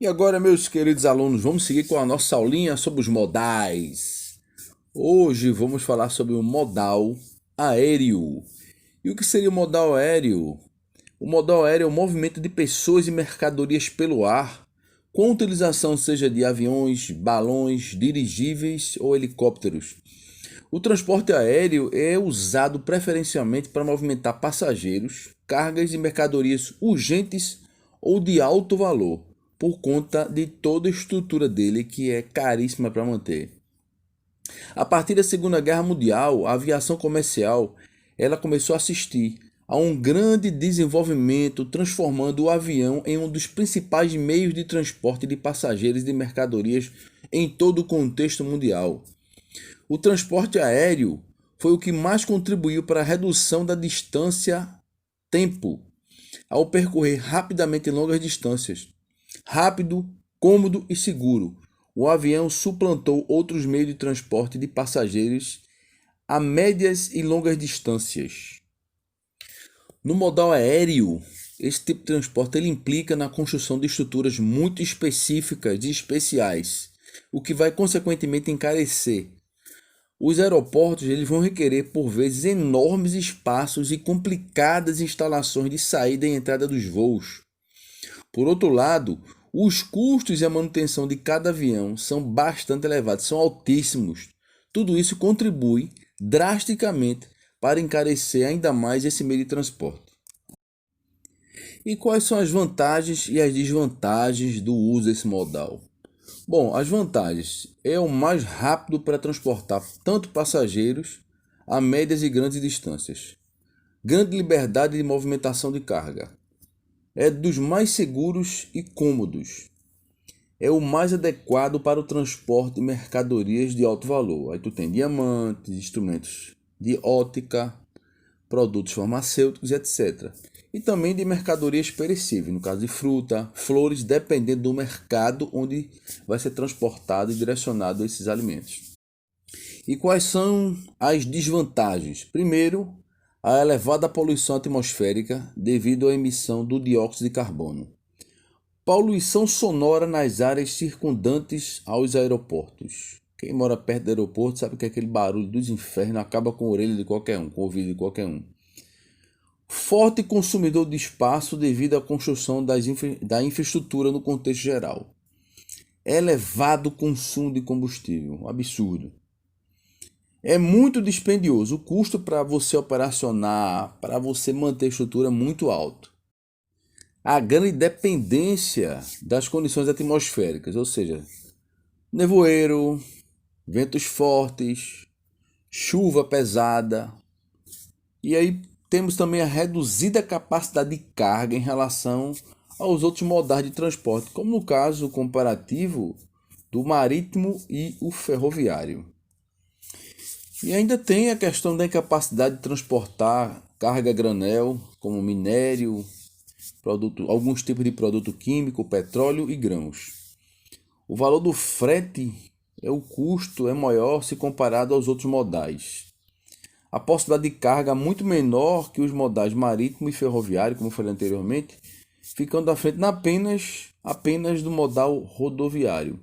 E agora, meus queridos alunos, vamos seguir com a nossa aulinha sobre os modais. Hoje vamos falar sobre o modal aéreo. E o que seria o modal aéreo? O modal aéreo é o movimento de pessoas e mercadorias pelo ar, com utilização seja de aviões, balões, dirigíveis ou helicópteros. O transporte aéreo é usado preferencialmente para movimentar passageiros, cargas e mercadorias urgentes ou de alto valor, por conta de toda a estrutura dele que é caríssima para manter. A partir da Segunda Guerra Mundial, a aviação comercial ela começou a assistir a um grande desenvolvimento, transformando o avião em um dos principais meios de transporte de passageiros e de mercadorias em todo o contexto mundial. O transporte aéreo foi o que mais contribuiu para a redução da distância-tempo, ao percorrer rapidamente longas distâncias. Rápido, cômodo e seguro, o avião suplantou outros meios de transporte de passageiros a médias e longas distâncias. No modal aéreo, esse tipo de transporte ele implica na construção de estruturas muito específicas e especiais, o que vai consequentemente encarecer. Os aeroportos eles vão requerer por vezes enormes espaços e complicadas instalações de saída e entrada dos voos. Por outro lado, os custos e a manutenção de cada avião são bastante elevados, são altíssimos. Tudo isso contribui drasticamente para encarecer ainda mais esse meio de transporte. E quais são as vantagens e as desvantagens do uso desse modal? Bom, as vantagens é o mais rápido para transportar tanto passageiros a médias e grandes distâncias. Grande liberdade de movimentação de carga. É dos mais seguros e cômodos. É o mais adequado para o transporte de mercadorias de alto valor. Aí tu tem diamantes, instrumentos de óptica, produtos farmacêuticos, etc. E também de mercadorias perecíveis, no caso de fruta, flores, dependendo do mercado onde vai ser transportado e direcionado esses alimentos. E quais são as desvantagens? Primeiro, a elevada poluição atmosférica devido à emissão do dióxido de carbono. Poluição sonora nas áreas circundantes aos aeroportos. Quem mora perto do aeroporto sabe que aquele barulho dos infernos acaba com a orelha de qualquer um, com o ouvido de qualquer um. Forte consumidor de espaço devido à construção da infraestrutura no contexto geral. Elevado consumo de combustível, um absurdo. É muito dispendioso, o custo para você operacionar, para você manter a estrutura é muito alto. A grande dependência das condições atmosféricas, ou seja, nevoeiro, ventos fortes, chuva pesada. E aí temos também a reduzida capacidade de carga em relação aos outros modais de transporte, como no caso comparativo do marítimo e o ferroviário. E ainda tem a questão da incapacidade de transportar carga a granel, como minério, alguns tipos de produto químico, petróleo e grãos. O valor do frete, o custo é maior se comparado aos outros modais. A possibilidade de carga muito menor que os modais marítimo e ferroviário, como eu falei anteriormente, ficando à frente apenas do modal rodoviário.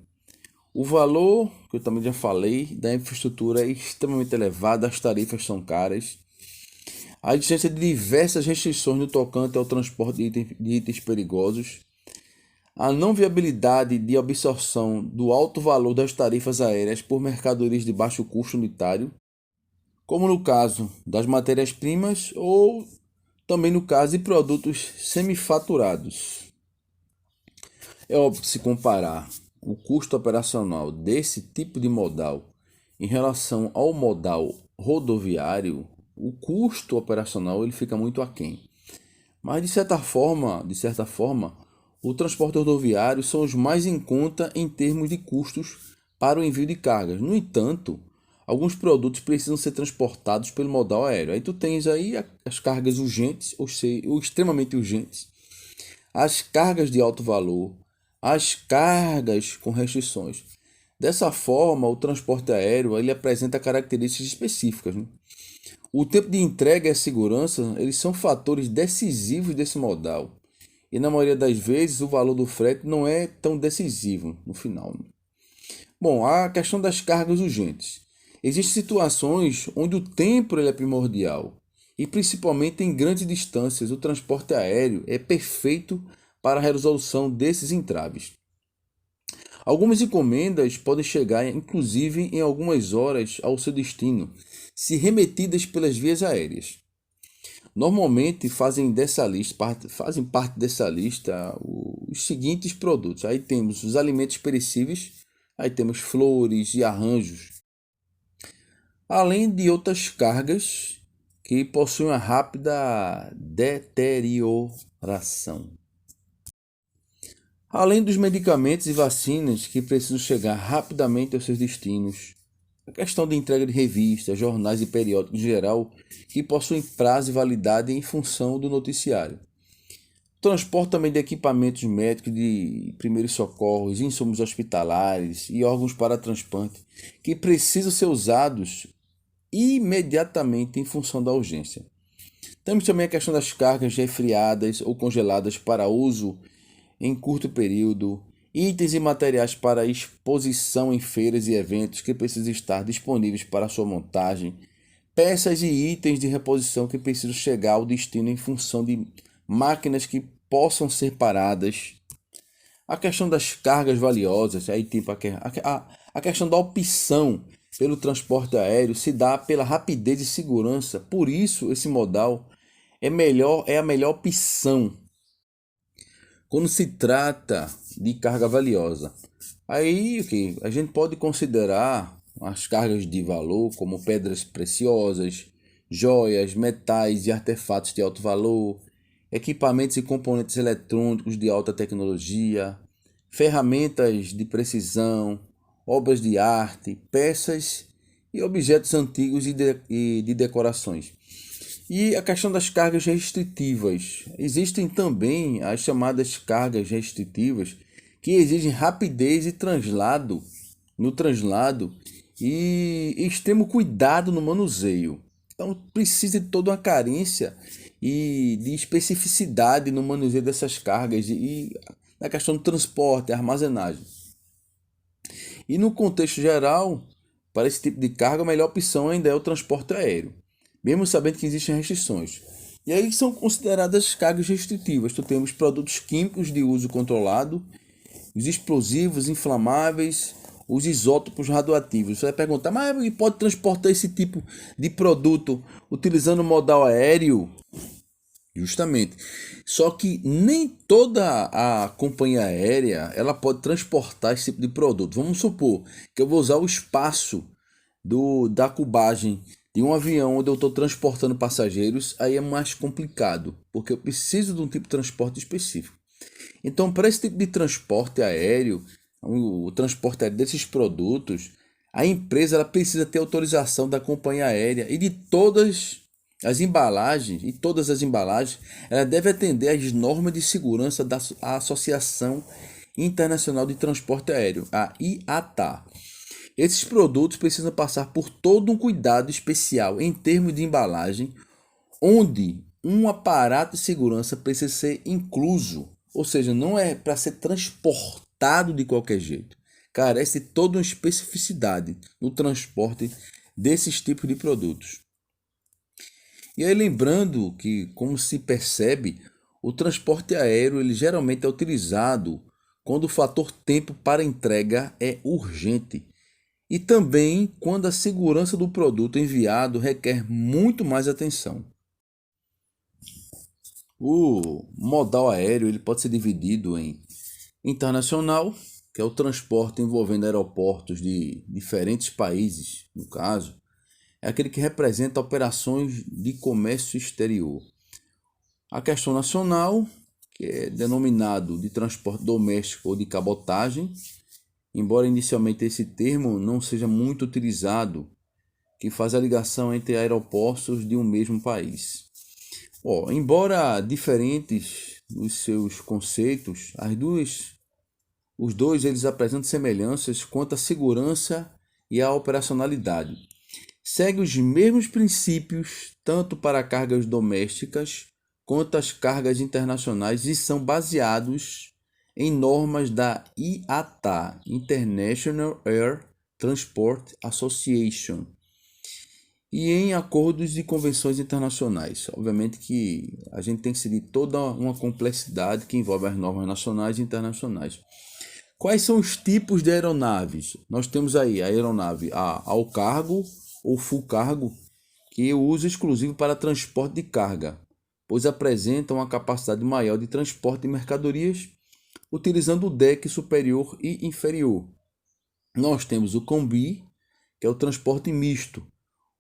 O valor, que eu também já falei, da infraestrutura é extremamente elevado, as tarifas são caras. A existência de diversas restrições no tocante ao transporte de itens perigosos. A não viabilidade de absorção do alto valor das tarifas aéreas por mercadorias de baixo custo unitário, como no caso das matérias-primas ou também no caso de produtos semifaturados. É óbvio que se comparar o custo operacional desse tipo de modal em relação ao modal rodoviário, o custo operacional ele fica muito aquém. Mas de certa forma, o transporte rodoviário são os mais em conta em termos de custos para o envio de cargas. No entanto, alguns produtos precisam ser transportados pelo modal aéreo. Aí tu tens aí as cargas urgentes, ou extremamente urgentes, as cargas de alto valor, as cargas com restrições. Dessa forma, o transporte aéreo ele apresenta características específicas, né? O tempo de entrega e a segurança eles são fatores decisivos desse modal. e na maioria das vezes o valor do frete não é tão decisivo no final. Bom, a questão das cargas urgentes. Existem situações onde o tempo ele é primordial e principalmente em grandes distâncias o transporte aéreo é perfeito para a resolução desses entraves. Algumas encomendas podem chegar inclusive em algumas horas ao seu destino, se remetidas pelas vias aéreas. Normalmente fazem parte dessa lista os seguintes produtos. Aí temos os alimentos perecíveis, aí temos flores e arranjos, além de outras cargas que possuem uma rápida deterioração. Além dos medicamentos e vacinas que precisam chegar rapidamente aos seus destinos. A questão de entrega de revistas, jornais e periódicos em geral que possuem prazo e validade em função do noticiário. Transporte também de equipamentos médicos de primeiros socorros, insumos hospitalares e órgãos para transplante que precisam ser usados imediatamente em função da urgência. Temos também a questão das cargas resfriadas ou congeladas para uso em curto período, itens e materiais para exposição em feiras e eventos que precisam estar disponíveis para sua montagem, peças e itens de reposição que precisam chegar ao destino em função de máquinas que possam ser paradas. A questão das cargas valiosas, aí tipo a questão da opção pelo transporte aéreo se dá pela rapidez e segurança, por isso esse modal é a melhor opção quando se trata de carga valiosa. Aí okay, a gente pode considerar as cargas de valor como pedras preciosas, joias, metais e artefatos de alto valor, equipamentos e componentes eletrônicos de alta tecnologia, ferramentas de precisão, obras de arte, peças e objetos antigos e de decorações. E a questão das cargas restritivas. Existem também as chamadas cargas restritivas que exigem rapidez e no translado e extremo cuidado no manuseio. Então precisa de toda uma carência e de especificidade no manuseio dessas cargas e na questão do transporte, armazenagem. E no contexto geral, para esse tipo de carga, a melhor opção ainda é o transporte aéreo, mesmo sabendo que existem restrições. E aí são consideradas cargas restritivas. Tu temos produtos químicos de uso controlado, os explosivos, inflamáveis, os isótopos radioativos. Você vai perguntar, mas pode transportar esse tipo de produto utilizando o modal aéreo? Justamente. Só que nem toda a companhia aérea ela pode transportar esse tipo de produto. Vamos supor que eu vou usar o espaço da cubagem de um avião onde eu estou transportando passageiros, aí é mais complicado, porque eu preciso de um tipo de transporte específico. Então, para esse tipo de transporte aéreo, o transporte aéreo desses produtos, a empresa ela precisa ter autorização da companhia aérea e de todas as embalagens, ela deve atender às normas de segurança da Associação Internacional de Transporte Aéreo, a IATA. Esses produtos precisam passar por todo um cuidado especial em termos de embalagem, onde um aparato de segurança precisa ser incluso, ou seja, não é para ser transportado de qualquer jeito. Carece de toda uma especificidade no transporte desses tipos de produtos. E aí lembrando que, como se percebe, o transporte aéreo ele geralmente é utilizado quando o fator tempo para entrega é urgente e também quando a segurança do produto enviado requer muito mais atenção. O modal aéreo ele pode ser dividido em internacional, que é o transporte envolvendo aeroportos de diferentes países, no caso, é aquele que representa operações de comércio exterior. A questão nacional, que é denominado de transporte doméstico ou de cabotagem, embora inicialmente esse termo não seja muito utilizado, que faz a ligação entre aeroportos de um mesmo país. Embora diferentes nos seus conceitos, os dois eles apresentam semelhanças quanto à segurança e à operacionalidade. Segue os mesmos princípios tanto para cargas domésticas quanto às cargas internacionais e são baseados em normas da IATA, International Air Transport Association, e em acordos e convenções internacionais. Obviamente que a gente tem que seguir toda uma complexidade que envolve as normas nacionais e internacionais. Quais são os tipos de aeronaves? Nós temos aí a aeronave ao cargo ou full cargo, que o uso exclusivo para transporte de carga, pois apresentam uma capacidade maior de transporte de mercadorias, utilizando o deck superior e inferior. Nós temos o combi, que é o transporte misto,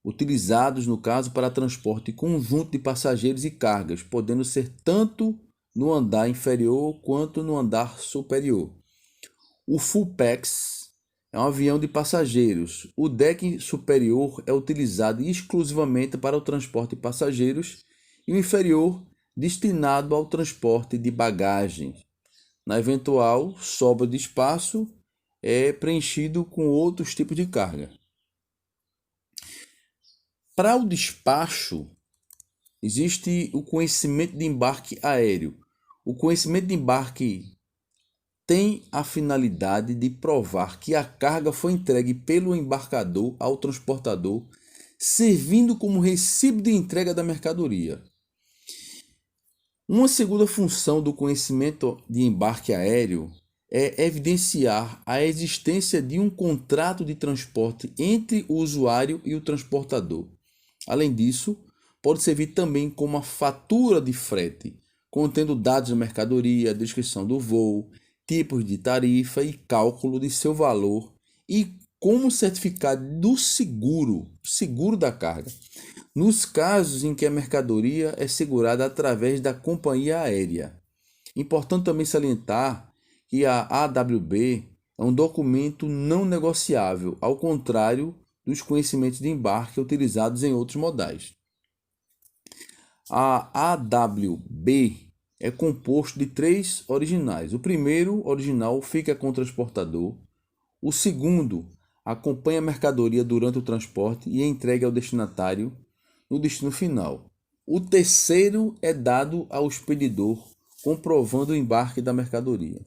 utilizados no caso para transporte conjunto de passageiros e cargas, podendo ser tanto no andar inferior quanto no andar superior. O Fullpax é um avião de passageiros. O deck superior é utilizado exclusivamente para o transporte de passageiros e o inferior destinado ao transporte de bagagens. Na eventual sobra de espaço, é preenchido com outros tipos de carga. Para o despacho, existe o conhecimento de embarque aéreo. O conhecimento de embarque tem a finalidade de provar que a carga foi entregue pelo embarcador ao transportador, servindo como recibo de entrega da mercadoria. Uma segunda função do conhecimento de embarque aéreo é evidenciar a existência de um contrato de transporte entre o usuário e o transportador. Além disso, pode servir também como uma fatura de frete, contendo dados da mercadoria, descrição do voo, tipos de tarifa e cálculo de seu valor, e como certificado do seguro da carga, nos casos em que a mercadoria é segurada através da companhia aérea. Importante também salientar que a AWB é um documento não negociável, ao contrário dos conhecimentos de embarque utilizados em outros modais. A AWB é composto de 3 originais. O primeiro, original, fica com o transportador. O segundo, acompanha a mercadoria durante o transporte e é entregue ao destinatário no destino final. O terceiro é dado ao expedidor, comprovando o embarque da mercadoria.